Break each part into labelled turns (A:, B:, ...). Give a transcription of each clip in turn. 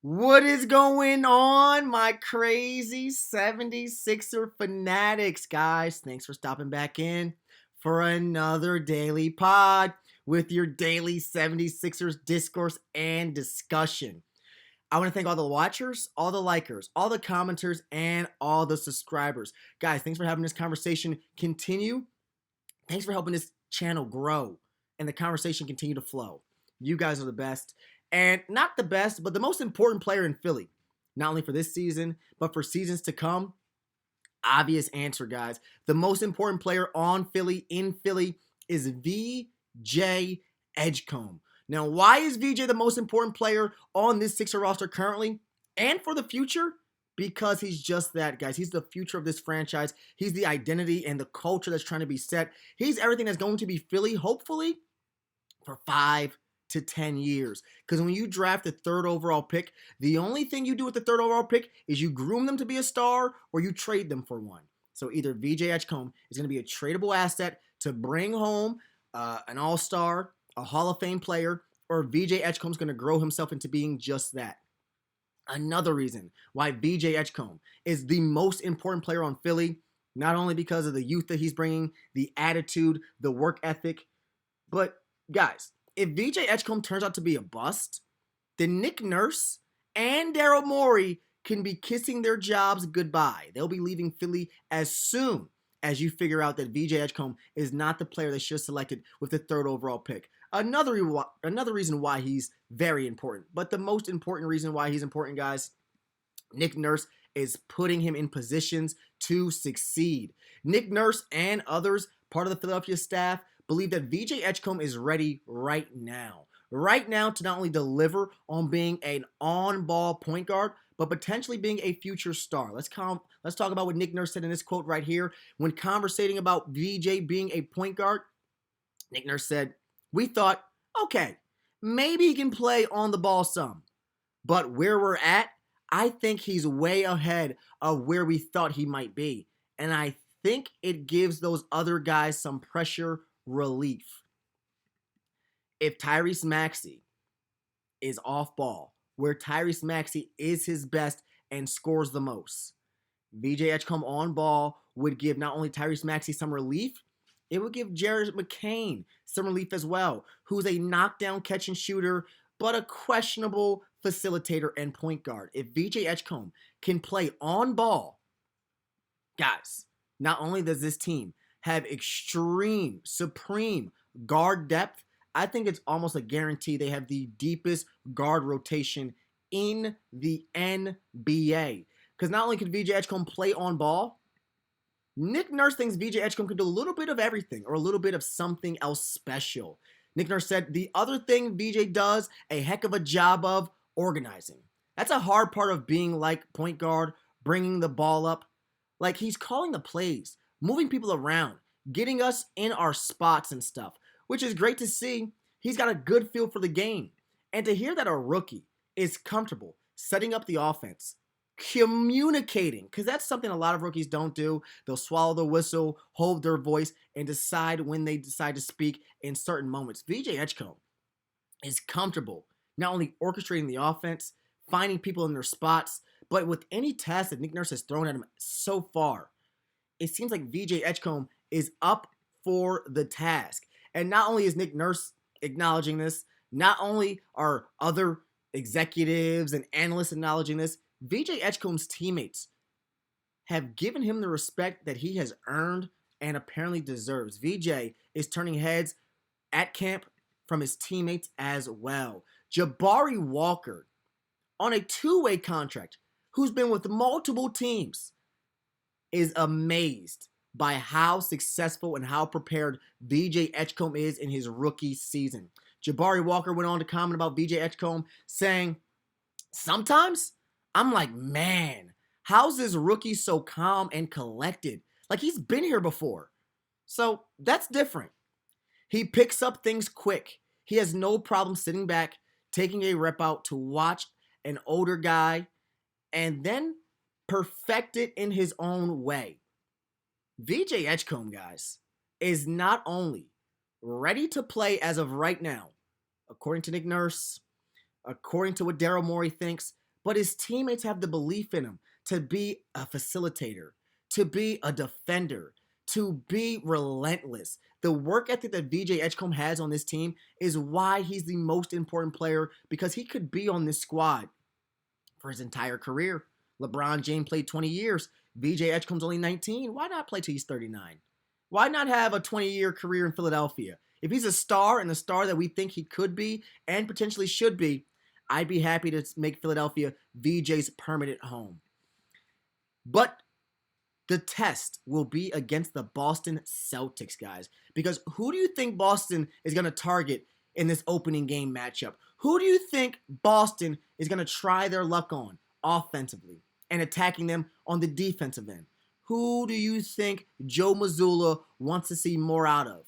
A: What is going on, my crazy 76er fanatics, guys? Thanks for stopping back in for another daily pod with your daily 76ers discourse and discussion. I want to thank all the watchers, all the likers, all the commenters, and all the subscribers. Guys, thanks for having this conversation continue. Thanks for helping this channel grow and the conversation continue to flow. You guys are the best. And not the best, but the most important player in Philly. Not only for this season, but for seasons to come. Obvious answer, guys. The most important player on Philly, in Philly, is VJ Edgecombe. Now, why is VJ the most important player on this Sixer roster currently and for the future? Because he's just that, guys. He's the future of this franchise. He's the identity and the culture that's trying to be set. He's everything that's going to be Philly, hopefully, for 5 to 10 years. Because when you draft the third overall pick, the only thing you do with the third overall pick is you groom them to be a star or you trade them for one. So either VJ Edgecombe is going to be a tradable asset to bring home an all-star, a Hall of Fame player, or VJ Edgecombe is going to grow himself into being just that. Another reason why VJ Edgecombe is the most important player on Philly, not only because of the youth that he's bringing, the attitude, the work ethic, but guys, if VJ Edgecombe turns out to be a bust, then Nick Nurse and Daryl Morey can be kissing their jobs goodbye. They'll be leaving Philly as soon as you figure out that VJ Edgecombe is not the player they should have selected with the third overall pick. Another reason why he's very important, but the most important reason why he's important, guys, Nick Nurse is putting him in positions to succeed. Nick Nurse and others, part of the Philadelphia staff, believe that VJ Edgecombe is ready right now. Right now to not only deliver on being an on-ball point guard, but potentially being a future star. Let's talk about what Nick Nurse said in this quote right here. When conversating about VJ being a point guard, Nick Nurse said, "We thought, okay, maybe he can play on the ball some. But where we're at, I think he's way ahead of where we thought he might be. And I think it gives those other guys some pressure relief." If Tyrese Maxey is off ball, where Tyrese Maxey is his best and scores the most, VJ Edgecombe on ball would give not only Tyrese Maxey some relief, it would give Jared McCain some relief as well, who's a knockdown catch and shooter, but a questionable facilitator and point guard. If VJ Edgecombe can play on ball, guys, not only does this team have extreme, supreme guard depth, I think it's almost a guarantee they have the deepest guard rotation in the NBA. Because not only can VJ Edgecombe play on ball, Nick Nurse thinks VJ Edgecombe can do a little bit of everything or a little bit of something else special. Nick Nurse said the other thing VJ does a heck of a job of organizing. That's a hard part of being like point guard, bringing the ball up. Like he's calling the plays, moving people around, getting us in our spots and stuff, which is great to see. He's got a good feel for the game. And to hear that a rookie is comfortable setting up the offense, communicating, because that's something a lot of rookies don't do. They'll swallow the whistle, hold their voice, and decide when they decide to speak in certain moments. VJ Edgecombe is comfortable not only orchestrating the offense, finding people in their spots, but with any task that Nick Nurse has thrown at him so far, it seems like VJ Edgecombe is up for the task. And not only is Nick Nurse acknowledging this, not only are other executives and analysts acknowledging this, VJ Edgecombe's teammates have given him the respect that he has earned and apparently deserves. VJ is turning heads at camp from his teammates as well. Jabari Walker, on a two-way contract, who's been with multiple teams, is amazed by how successful and how prepared VJ Edgecombe is in his rookie season. Jabari Walker went on to comment about VJ Edgecombe, saying, "Sometimes I'm like, man, how's this rookie so calm and collected? Like he's been here before." So that's different. He picks up things quick. He has no problem sitting back, taking a rep out to watch an older guy and then perfect it in his own way. VJ Edgecombe, guys, is not only ready to play as of right now, according to Nick Nurse, according to what Daryl Morey thinks, but his teammates have the belief in him to be a facilitator, to be a defender, to be relentless. The work ethic that VJ Edgecombe has on this team is why he's the most important player, because he could be on this squad for his entire career. LeBron James played 20 years. VJ Edgecombe's only 19. Why not play till he's 39? Why not have a 20-year career in Philadelphia? If he's a star and a star that we think he could be and potentially should be, I'd be happy to make Philadelphia VJ's permanent home. But the test will be against the Boston Celtics, guys. Because who do you think Boston is going to target in this opening game matchup? Who do you think Boston is going to try their luck on offensively and attacking them on the defensive end? Who do you think Joe Mazzulla wants to see more out of?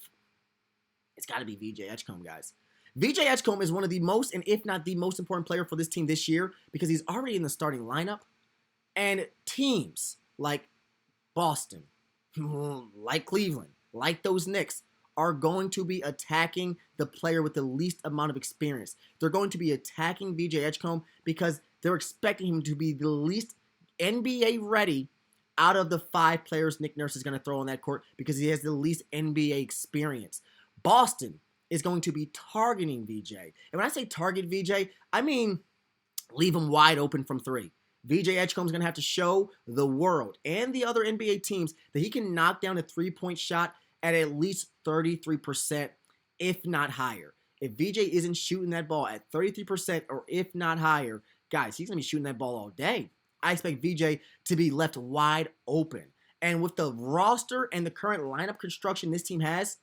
A: It's got to be VJ Edgecombe, guys. VJ Edgecombe is one of the most, and if not the most important player for this team this year, because he's already in the starting lineup. And teams like Boston, like Cleveland, like those Knicks, are going to be attacking the player with the least amount of experience. They're going to be attacking VJ Edgecombe because they're expecting him to be the least NBA ready out of the 5 players Nick Nurse is going to throw on that court, because he has the least NBA experience. Boston is going to be targeting VJ. And when I say target VJ, I mean leave him wide open from 3. VJ Edgecombe is going to have to show the world and the other NBA teams that he can knock down a 3-point shot at least 33%, if not higher. If VJ isn't shooting that ball at 33% or if not higher, guys, he's going to be shooting that ball all day. I expect VJ to be left wide open. And with the roster and the current lineup construction this team has,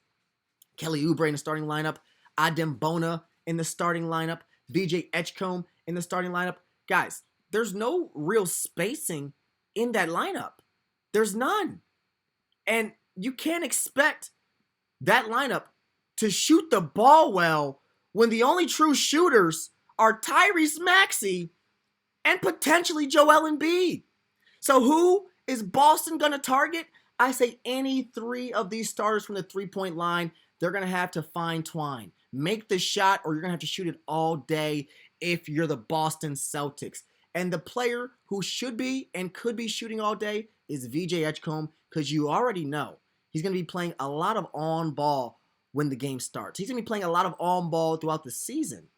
A: Kelly Oubre in the starting lineup, Adem Bona in the starting lineup, VJ Edgecombe in the starting lineup, guys, there's no real spacing in that lineup. There's none. And you can't expect that lineup to shoot the ball well when the only true shooters are Tyrese Maxey and potentially Joel Embiid. So who is Boston going to target? I say any 3 of these starters from the 3-point line. They're going to have to find twine. Make the shot, or you're going to have to shoot it all day if you're the Boston Celtics. And the player who should be and could be shooting all day is VJ Edgecombe, because you already know he's going to be playing a lot of on-ball when the game starts. He's going to be playing a lot of on-ball throughout the season.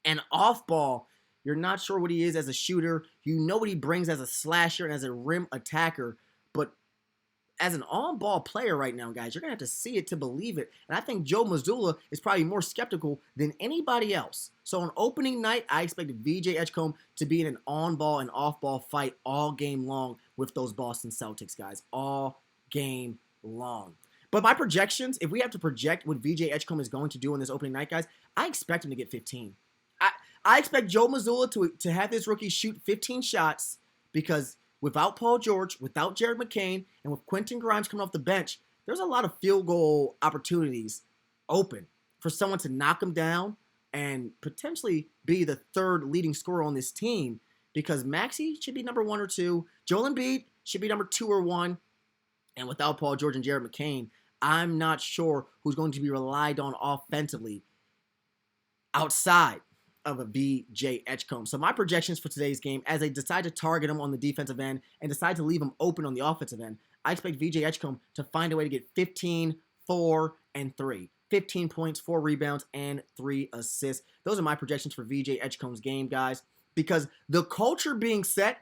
A: And off-ball, you're not sure what he is as a shooter. You know what he brings as a slasher and as a rim attacker. But as an on-ball player right now, guys, you're going to have to see it to believe it. And I think Joe Mazzulla is probably more skeptical than anybody else. So on opening night, I expect VJ Edgecombe to be in an on-ball and off-ball fight all game long with those Boston Celtics, guys. All game long. But my projections, if we have to project what VJ Edgecombe is going to do on this opening night, guys, I expect him to get 15. I expect Joe Mazzulla to have this rookie shoot 15 shots, because without Paul George, without Jared McCain, and with Quentin Grimes coming off the bench, there's a lot of field goal opportunities open for someone to knock him down and potentially be the 3rd leading scorer on this team, because Maxey should be number 1 or 2. Joel Embiid should be number 2 or 1. And without Paul George and Jared McCain, I'm not sure who's going to be relied on offensively outside of a VJ Edgecombe. So my projections for today's game, as they decide to target him on the defensive end and decide to leave him open on the offensive end, I expect VJ Edgecombe to find a way to get 15, 4, and 3. 15 points, 4 rebounds, and 3 assists. Those are my projections for VJ Edgecombe's game, guys, because the culture being set,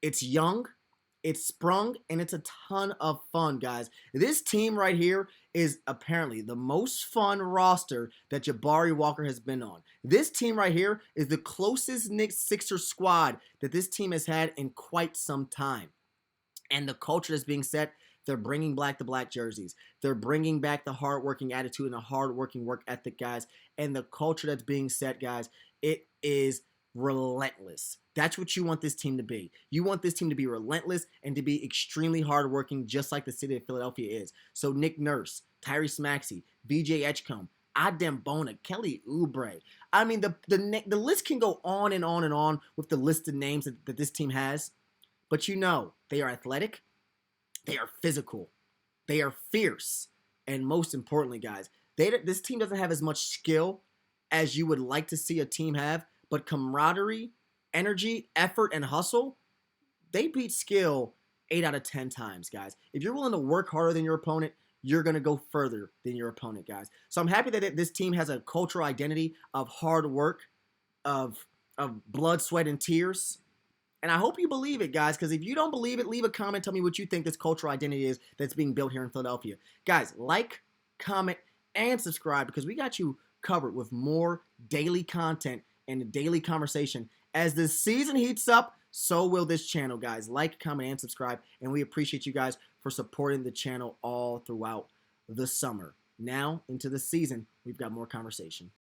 A: it's young, it's sprung, and it's a ton of fun, guys. This team right here is apparently the most fun roster that Jabari Walker has been on. This team right here is the closest Knicks Sixers squad that this team has had in quite some time. And the culture that's being set, they're bringing back the black jerseys. They're bringing back the hardworking attitude and the hardworking work ethic, guys. And the culture that's being set, guys, it is relentless. That's what you want this team to be. You want this team to be relentless and to be extremely hardworking, just like the city of Philadelphia is. So Nick Nurse, Tyrese Maxey, VJ Edgecombe, Adem Bona, Kelly Oubre. I mean, the list can go on and on and on with the list of names that this team has. But you know, they are athletic, they are physical, they are fierce, and most importantly, guys, this team doesn't have as much skill as you would like to see a team have, but camaraderie energy, effort, and hustle, they beat skill 8 out of 10 times, guys. If you're willing to work harder than your opponent, you're going to go further than your opponent, guys. So I'm happy that this team has a cultural identity of hard work, of, of blood, sweat, and tears. And I hope you believe it, guys, because if you don't believe it, leave a comment. Tell me what you think this cultural identity is that's being built here in Philadelphia. Guys, like, comment, and subscribe because we got you covered with more daily content and a daily conversation. As the season heats up, so will this channel, guys. Like, comment, and subscribe. And we appreciate you guys for supporting the channel all throughout the summer. Now, into the season, we've got more conversation.